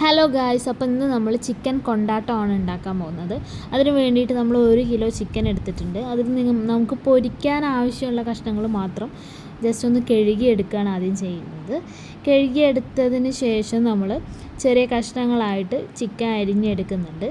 Hello guys, അപ്പോൾ ഇന്ന് നമ്മൾ ചിക്കൻ കൊണ്ടാട്ടമാണ് ഉണ്ടാക്കാൻ പോകുന്നത്. അതിന് വേണ്ടിയിട്ട് നമ്മൾ 1 കിലോ ചിക്കൻ എടുത്തിട്ടുണ്ട്. അതിൽ നമുക്ക് പൊരിക്കാൻ ആവശ്യമുള്ള കഷ്ണങ്ങൾ മാത്രം ജസ്റ്റ് ഒന്ന് കഴുകിയെടുക്കുകയാണ് ആദ്യം ചെയ്യുന്നത്. കഴുകിയെടുത്തതിന് ശേഷം നമ്മൾ ചെറിയ കഷ്ണങ്ങളായിട്ട് ചിക്കൻ അരിഞ്ഞെടുക്കുന്നുണ്ട്.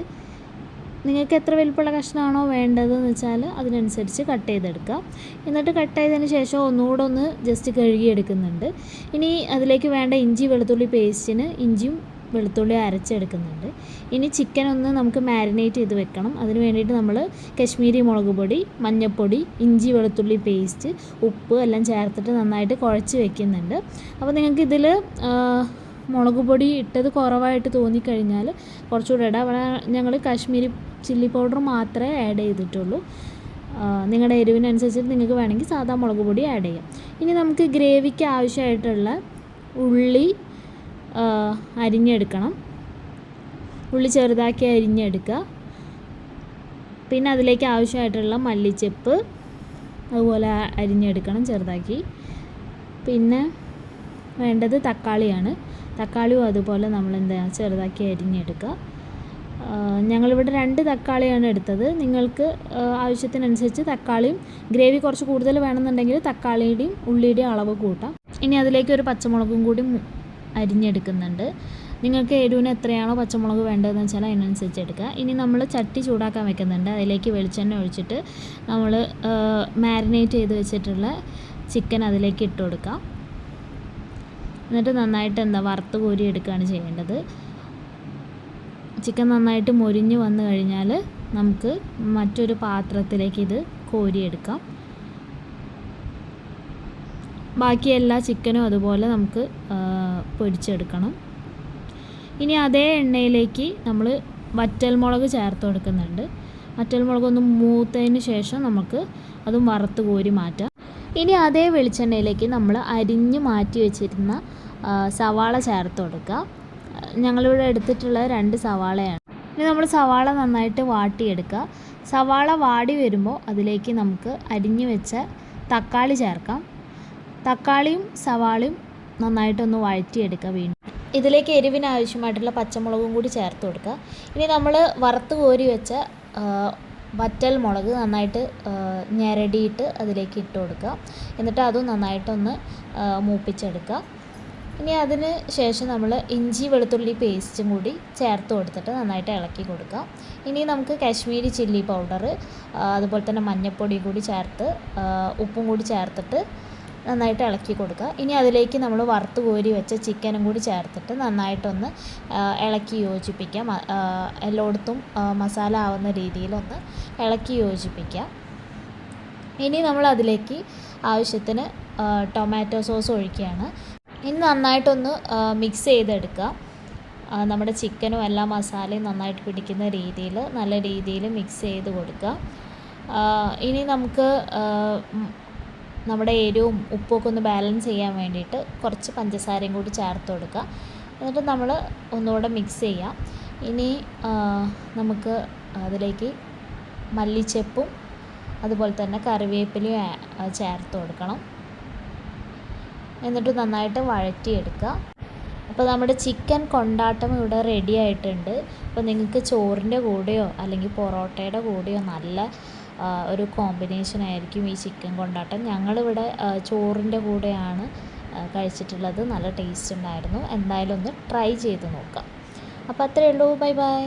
നിങ്ങൾക്ക് എത്ര വലിപ്പമുള്ള കഷ്ണമാണോ വേണ്ടതെന്ന് വെച്ചാൽ അതിനനുസരിച്ച് കട്ട് ചെയ്തെടുക്കാം. എന്നിട്ട് കട്ട് ചെയ്തതിന് ശേഷം ഒന്നുകൂടെ ഒന്ന് ജസ്റ്റ് കഴുകിയെടുക്കുന്നുണ്ട്. ഇനി അതിലേക്ക് വേണ്ട ഇഞ്ചി വെളുത്തുള്ളി പേസ്റ്റിന് ഇഞ്ചിയും വെളുത്തുള്ളി അരച്ചെടുക്കുന്നുണ്ട്. ഇനി ചിക്കൻ ഒന്ന് നമുക്ക് മാരിനേറ്റ് ചെയ്ത് വെക്കണം. അതിന് വേണ്ടിയിട്ട് നമ്മൾ കശ്മീരി മുളക് പൊടി, മഞ്ഞൾപ്പൊടി, ഇഞ്ചി വെളുത്തുള്ളി പേസ്റ്റ്, ഉപ്പ് എല്ലാം ചേർത്തിട്ട് നന്നായിട്ട് കുഴച്ച് വെക്കുന്നുണ്ട്. അപ്പോൾ നിങ്ങൾക്ക് ഇതിൽ മുളക് പൊടി ഇട്ടത് കുറവായിട്ട് തോന്നിക്കഴിഞ്ഞാൽ കുറച്ചുകൂടെ ഇടാം. അവിടെ ഞങ്ങൾ കാശ്മീരി ചില്ലി പൗഡർ മാത്രമേ ആഡ് ചെയ്തിട്ടുള്ളൂ. നിങ്ങളുടെ എരിവിനനുസരിച്ചിട്ട് നിങ്ങൾക്ക് വേണമെങ്കിൽ സാധാ മുളക് പൊടി ആഡ് ചെയ്യാം. ഇനി നമുക്ക് ഗ്രേവിക്ക് ആവശ്യമായിട്ടുള്ള ഉള്ളി അരിഞ്ഞെടുക്കണം. ഉള്ളി ചെറുതാക്കി അരിഞ്ഞെടുക്കുക. പിന്നെ അതിലേക്ക് ആവശ്യമായിട്ടുള്ള മല്ലിച്ചപ്പ് അതുപോലെ അരിഞ്ഞെടുക്കണം ചെറുതാക്കി. പിന്നെ വേണ്ടത് തക്കാളിയാണ്. തക്കാളിയും അതുപോലെ നമ്മൾ ചെറുതാക്കി അരിഞ്ഞെടുക്കുക. ഞങ്ങളിവിടെ 2 തക്കാളിയാണ് എടുത്തത്. നിങ്ങൾക്ക് ആവശ്യത്തിനനുസരിച്ച് തക്കാളിയും ഗ്രേവി കുറച്ച് കൂടുതൽ വേണമെന്നുണ്ടെങ്കിൽ തക്കാളിയുടെയും ഉള്ളിയുടെയും അളവ് കൂട്ടാം. ഇനി അതിലേക്ക് ഒരു പച്ചമുളകും കൂടി അരിഞ്ഞെടുക്കുന്നുണ്ട്. നിങ്ങൾക്ക് എരിവിന് എത്രയാണോ പച്ചമുളക് വേണ്ടതെന്ന് വെച്ചാൽ അതിനനുസരിച്ച് എടുക്കുക. ഇനി നമ്മൾ ചട്ടി ചൂടാക്കാൻ വെക്കുന്നുണ്ട്. അതിലേക്ക് വെളിച്ചെണ്ണ ഒഴിച്ചിട്ട് നമ്മൾ മാരിനേറ്റ് ചെയ്ത് വെച്ചിട്ടുള്ള ചിക്കൻ അതിലേക്ക് ഇട്ട് കൊടുക്കാം. എന്നിട്ട് നന്നായിട്ട് വറുത്ത് കോരി എടുക്കുകയാണ് ചെയ്യേണ്ടത്. ചിക്കൻ നന്നായിട്ട് മൊരിഞ്ഞ് വന്നു കഴിഞ്ഞാൽ നമുക്ക് മറ്റൊരു പാത്രത്തിലേക്ക് ഇത് കോരിയെടുക്കാം. ബാക്കി എല്ലാ ചിക്കനും അതുപോലെ നമുക്ക് പൊരിച്ചെടുക്കണം. ഇനി അതേ എണ്ണയിലേക്ക് നമ്മൾ വറ്റൽമുളക് ചേർത്ത് കൊടുക്കുന്നുണ്ട്. വറ്റൽമുളകൊന്ന് മൂത്തതിന് ശേഷം നമുക്ക് അതും വറുത്ത് കോരി മാറ്റാം. ഇനി അതേ വെളിച്ചെണ്ണയിലേക്ക് നമ്മൾ അരിഞ്ഞ് മാറ്റി വെച്ചിരുന്ന സവാള ചേർത്ത് കൊടുക്കുക. ഞങ്ങളിവിടെ എടുത്തിട്ടുള്ള 2 സവാളയാണ്. ഇനി നമ്മൾ സവാള നന്നായിട്ട് വാട്ടിയെടുക്കുക. സവാള വാടി വരുമ്പോൾ അതിലേക്ക് നമുക്ക് അരിഞ്ഞ് വെച്ച തക്കാളി ചേർക്കാം. തക്കാളിയും സവാളയും നന്നായിട്ടൊന്ന് വഴറ്റിയെടുക്കുക. വീണ്ടും ഇതിലേക്ക് എരിവിന് ആവശ്യമായിട്ടുള്ള പച്ചമുളകും കൂടി ചേർത്ത് കൊടുക്കുക. ഇനി നമ്മൾ വറുത്ത് കോരി വെച്ച വറ്റൽ മുളക് നന്നായിട്ട് ഞെരടിയിട്ട് അതിലേക്ക് ഇട്ട് കൊടുക്കുക. എന്നിട്ട് അതും നന്നായിട്ടൊന്ന് മൂപ്പിച്ചെടുക്കുക. ഇനി അതിന് ശേഷം നമ്മൾ ഇഞ്ചി വെളുത്തുള്ളി പേസ്റ്റും കൂടി ചേർത്ത് കൊടുത്തിട്ട് നന്നായിട്ട് ഇളക്കി കൊടുക്കുക. ഇനി നമുക്ക് കാശ്മീരി ചില്ലി പൗഡർ അതുപോലെ തന്നെ മഞ്ഞൾപ്പൊടി കൂടി ചേർത്ത് ഉപ്പും കൂടി ചേർത്തിട്ട് നന്നായിട്ട് ഇളക്കി കൊടുക്കുക. ഇനി അതിലേക്ക് നമ്മൾ വറുത്ത് കോരി വെച്ച ചിക്കനും കൂടി ചേർത്തിട്ട് നന്നായിട്ടൊന്ന് ഇളക്കി യോജിപ്പിക്കാം. എല്ലായിടത്തും മസാല ആവുന്ന രീതിയിലൊന്ന് ഇളക്കി യോജിപ്പിക്കാം. ഇനി നമ്മൾ അതിലേക്ക് ആവശ്യത്തിന് ടൊമാറ്റോ സോസ് ഒഴിക്കുകയാണ്. ഇനി നന്നായിട്ടൊന്ന് മിക്സ് ചെയ്തെടുക്കുക. നമ്മുടെ ചിക്കനും എല്ലാ മസാലയും നന്നായിട്ട് പിടിക്കുന്ന രീതിയിൽ നല്ല രീതിയിൽ മിക്സ് ചെയ്ത് കൊടുക്കുക. ഇനി നമുക്ക് നമ്മുടെ എരിവും ഉപ്പൊക്കെ ഒന്ന് ബാലൻസ് ചെയ്യാൻ വേണ്ടിയിട്ട് കുറച്ച് പഞ്ചസാരയും കൂടി ചേർത്ത് കൊടുക്കുക. എന്നിട്ട് നമ്മൾ ഒന്നുകൂടെ മിക്സ് ചെയ്യാം. ഇനി നമുക്ക് അതിലേക്ക് മല്ലിച്ചപ്പും അതുപോലെ തന്നെ കറിവേപ്പിലയും ചേർത്ത് കൊടുക്കണം. എന്നിട്ട് നന്നായിട്ട് വഴറ്റിയെടുക്കുക. അപ്പോൾ നമ്മുടെ ചിക്കൻ കൊണ്ടാട്ടം ഇവിടെ റെഡി ആയിട്ടുണ്ട്. അപ്പോൾ നിങ്ങൾക്ക് ചോറിൻ്റെ കൂടെയോ അല്ലെങ്കിൽ പൊറോട്ടയുടെ കൂടെയോ നല്ല ഒരു കോമ്പിനേഷൻ ആയിരിക്കും ഈ ചിക്കൻ കൊണ്ടാട്ടം. ഞങ്ങളിവിടെ ചോറിൻ്റെ കൂടെയാണ് കഴിച്ചിട്ടുള്ളത്. നല്ല ടേസ്റ്റ് ഉണ്ടായിരുന്നു. എന്തായാലും ഒന്ന് ട്രൈ ചെയ്ത് നോക്കാം. അപ്പോൾ അത്രയേ ഉള്ളൂ. Bye bye.